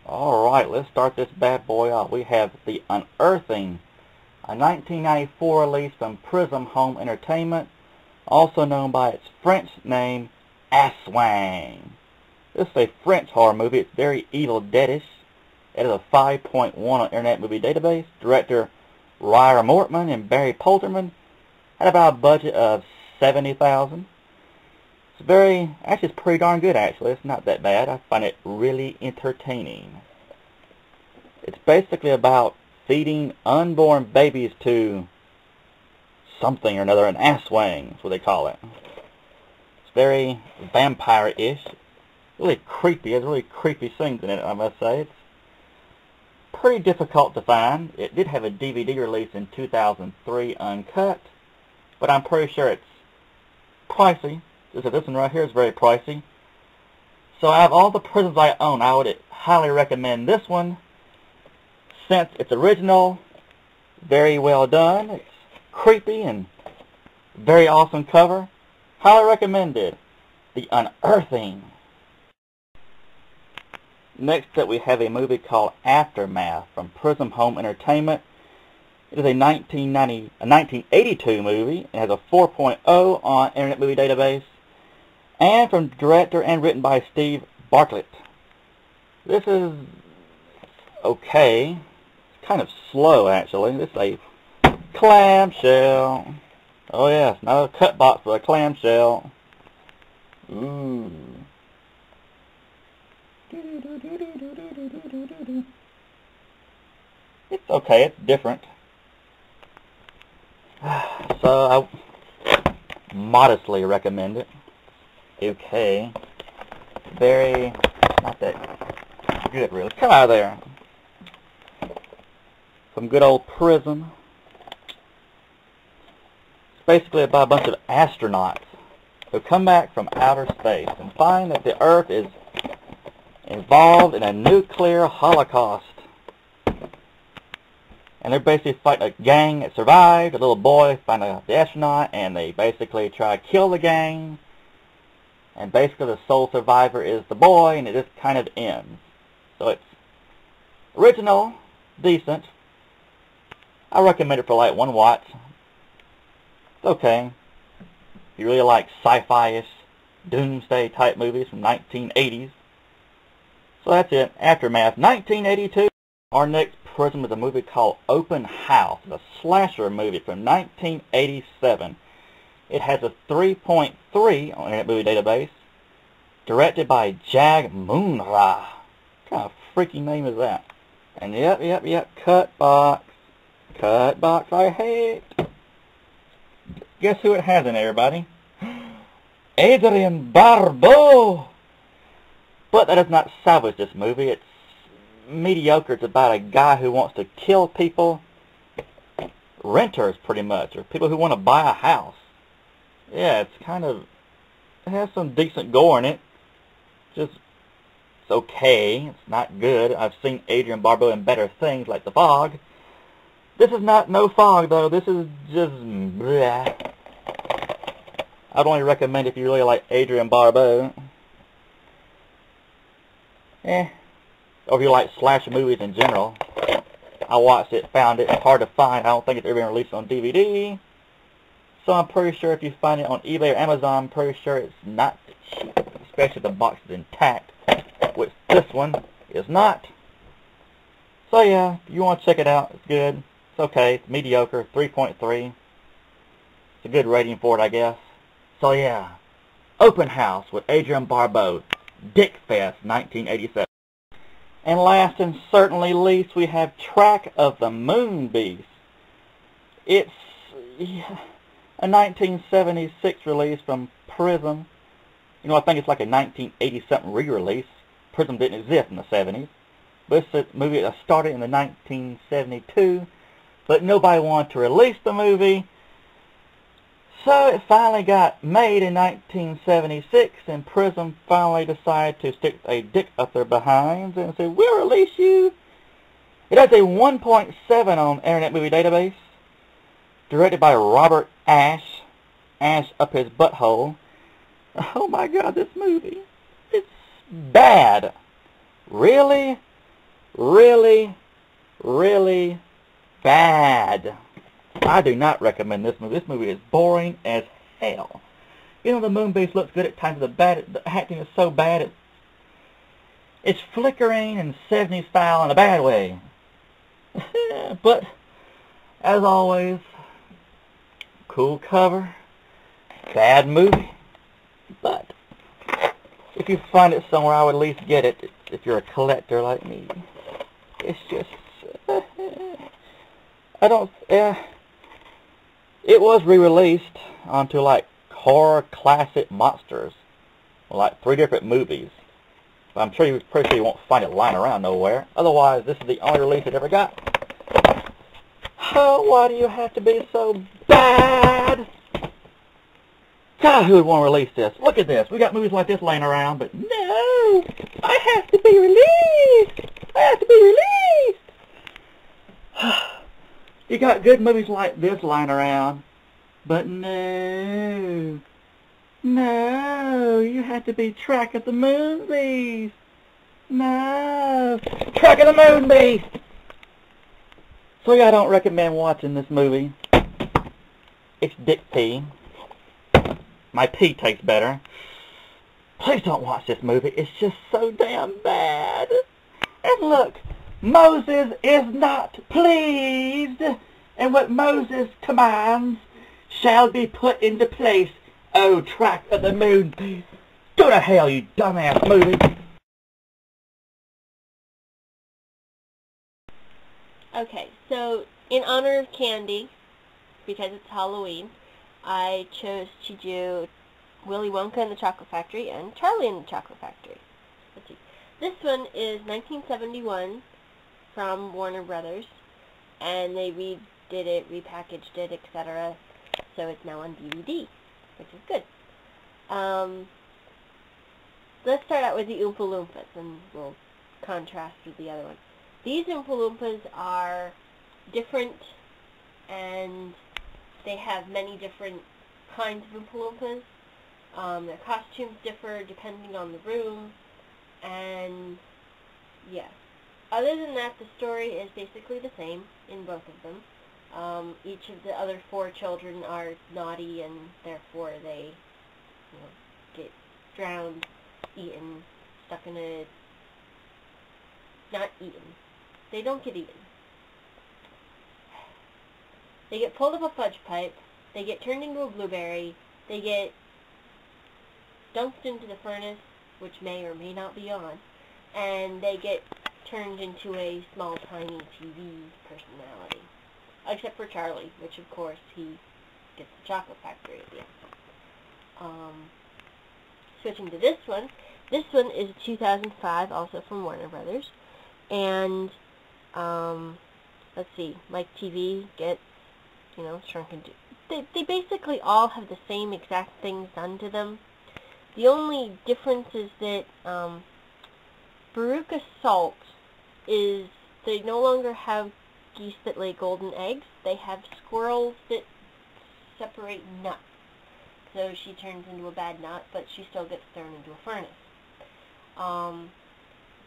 Alright, let's start this bad boy off. We have The Unearthing, a 1994 release from Prism Home Entertainment, also known by its French name, Aswang. This is a French horror movie. It's very Evil Deadish. It is a 5.1 on Internet Movie Database. Director Ryer Mortman and Barry Polterman. Had about a budget of $70,000. It's pretty darn good actually. It's not that bad. I find it really entertaining. It's basically about feeding unborn babies to something or another, an asswang is what they call it. It's very vampire-ish. Really creepy. There's really creepy scenes in it, I must say. It's pretty difficult to find. It did have a DVD release in 2003 uncut, but I'm pretty sure it's pricey. This one right here is very pricey. So out of all the Prisms I own, I would highly recommend this one. Since it's original, very well done, it's creepy and very awesome cover. Highly recommended. The Unearthing. Next up we have a movie called Aftermath from Prism Home Entertainment. It is a 1982 movie. It has a 4.0 on Internet Movie Database. And from director and written by Steve Bartlett. This is okay. It's kind of slow actually. This is a clamshell. Oh yes, not a cut box but a clamshell. Ooh. It's okay, it's different. So I modestly recommend it. Okay. Very, not that good really. Come out of there. Some good old Prism. It's basically about a bunch of astronauts who come back from outer space and find that the Earth is involved in a nuclear holocaust. And they're basically fighting a gang that survived. A little boy find the astronaut and they basically try to kill the gang. And basically the sole survivor is the boy, and it just kind of ends. So it's original, decent. I recommend it for like one watch. It's okay. If you really like sci-fi-ish, doomsday type movies from 1980s. So that's it. Aftermath, 1982. Our next Prism is a movie called Open House. It's a slasher movie from 1987. It has a 3.3 on Internet Movie Database. Directed by Jag Moonra. What kind of freaky name is that? And yep. Cut box. Cut box I hate. Guess who it has in there, everybody? Adrian Barbeau. But that does not salvage this movie. It's mediocre. It's about a guy who wants to kill people. Renters, pretty much. Or people who want to buy a house. Yeah, it's kind of, it has some decent gore in it. Just, it's okay. It's not good. I've seen Adrian Barbeau in better things like The Fog. This is not no Fog, though. This is just, bleh. I'd only recommend if you really like Adrian Barbeau. Or if you like slasher movies in general. I watched it, found it. It's hard to find. I don't think it's ever been released on DVD. So I'm pretty sure if you find it on eBay or Amazon, I'm pretty sure it's not cheap, especially if the box is intact, which this one is not. So yeah, if you want to check it out, it's good. It's okay. It's mediocre, 3.3. It's a good rating for it, I guess. So yeah, Open House with Adrian Barbeau, Dick Fest, 1987. And last and certainly least, we have Track of the Moon Beast. It's a 1976 release from Prism. You know, I think it's like a 1980-something re-release. Prism didn't exist in the 70s. But it's a movie that started in the 1972, but nobody wanted to release the movie. So it finally got made in 1976, and Prism finally decided to stick a dick up their behinds and say, we'll release you. It has a 1.7 on Internet Movie Database, directed by Robert Ash, Ash up his butthole. Oh my God, this movie, it's bad. Really, really, really bad. I do not recommend this movie. This movie is boring as hell. You know, the moon base looks good at times, but the acting is so bad. It's flickering and 70s style in a bad way. But, as always, cool cover, bad movie. But, if you find it somewhere, I would at least get it if you're a collector like me. It's just... I don't... It was re-released onto, like, horror classic monsters. Like 3 different movies. But I'm pretty sure you won't find it lying around nowhere. Otherwise, this is the only release it ever got. Oh, why do you have to be so bad? God, who would want to release this? Look at this. We got movies like this laying around, but no! I have to be released! I have to be released! You got good movies like this lying around, but no. No, you have to be Track of the Moon Beast. No. Track of the Moon Beast! So yeah, I don't recommend watching this movie. It's dick pee. My pee tastes better. Please don't watch this movie. It's just so damn bad. And look, Moses is not pleased, and what Moses commands shall be put into place. Oh, Track of the Moon Beast. Go to hell, you dumbass movie. Okay, so in honor of candy, because it's Halloween, I chose to do Willy Wonka and the Chocolate Factory and Charlie and the Chocolate Factory. Let's see. This one is 1971 from Warner Brothers, and they redid it, repackaged it, etc. So it's now on DVD, which is good. Let's start out with the Oompa Loompas, and we'll contrast with the other one. These Oompa Loompas are different, and they have many different kinds of Oompa Loompas. Their costumes differ depending on the room, and yeah. Other than that, the story is basically the same in both of them. Each of the other 4 children are naughty, and therefore they, get drowned, eaten, stuck in a... not eaten. They don't get eaten. They get pulled up a fudge pipe, they get turned into a blueberry, they get dunked into the furnace, which may or may not be on, and they get turned into a small, tiny TV personality. Except for Charlie, which of course he gets the chocolate factory at the end. Switching to this one is 2005, also from Warner Brothers, and let's see, Mike TV gets, shrunken. They basically all have the same exact things done to them. The only difference is that Baruka Salt is, they no longer have geese that lay golden eggs. They have squirrels that separate nuts. So she turns into a bad nut, but she still gets thrown into a furnace.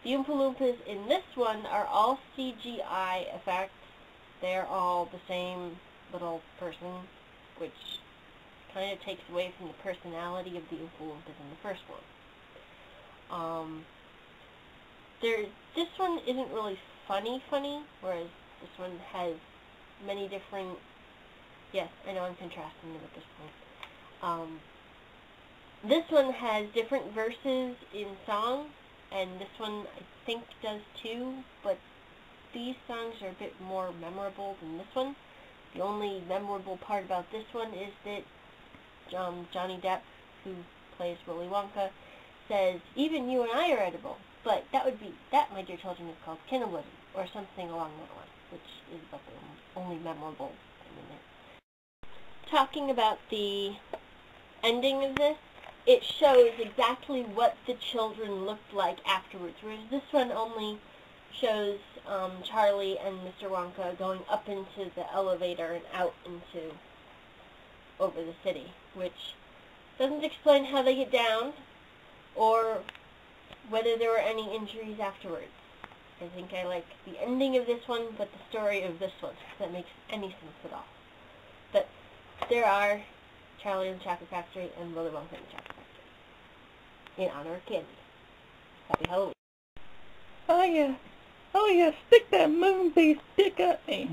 The Oompa Loompas in this one are all CGI effects. They're all the same little person, which kind of takes away from the personality of the Oompa Loompas in the first one. This one isn't really funny, whereas this one has many different... Yes, I know I'm contrasting them at this point. This one has different verses in songs, and this one I think does too, but these songs are a bit more memorable than this one. The only memorable part about this one is that Johnny Depp, who plays Willy Wonka, says, "Even you and I are edible." But that, my dear children, is called cannibalism, or something along that line, which is about the only memorable thing in there. Talking about the ending of this, it shows exactly what the children looked like afterwards, whereas this one only shows Charlie and Mr. Wonka going up into the elevator and out into over the city, which doesn't explain how they get down or whether there were any injuries afterwards. I think I like the ending of this one, but the story of this one, if that makes any sense at all. But there are Charlie and the Chocolate Factory and Willy Wonka and the Chocolate Factory in honor of candy. Happy Halloween. Oh yeah, stick that moon base dick up me.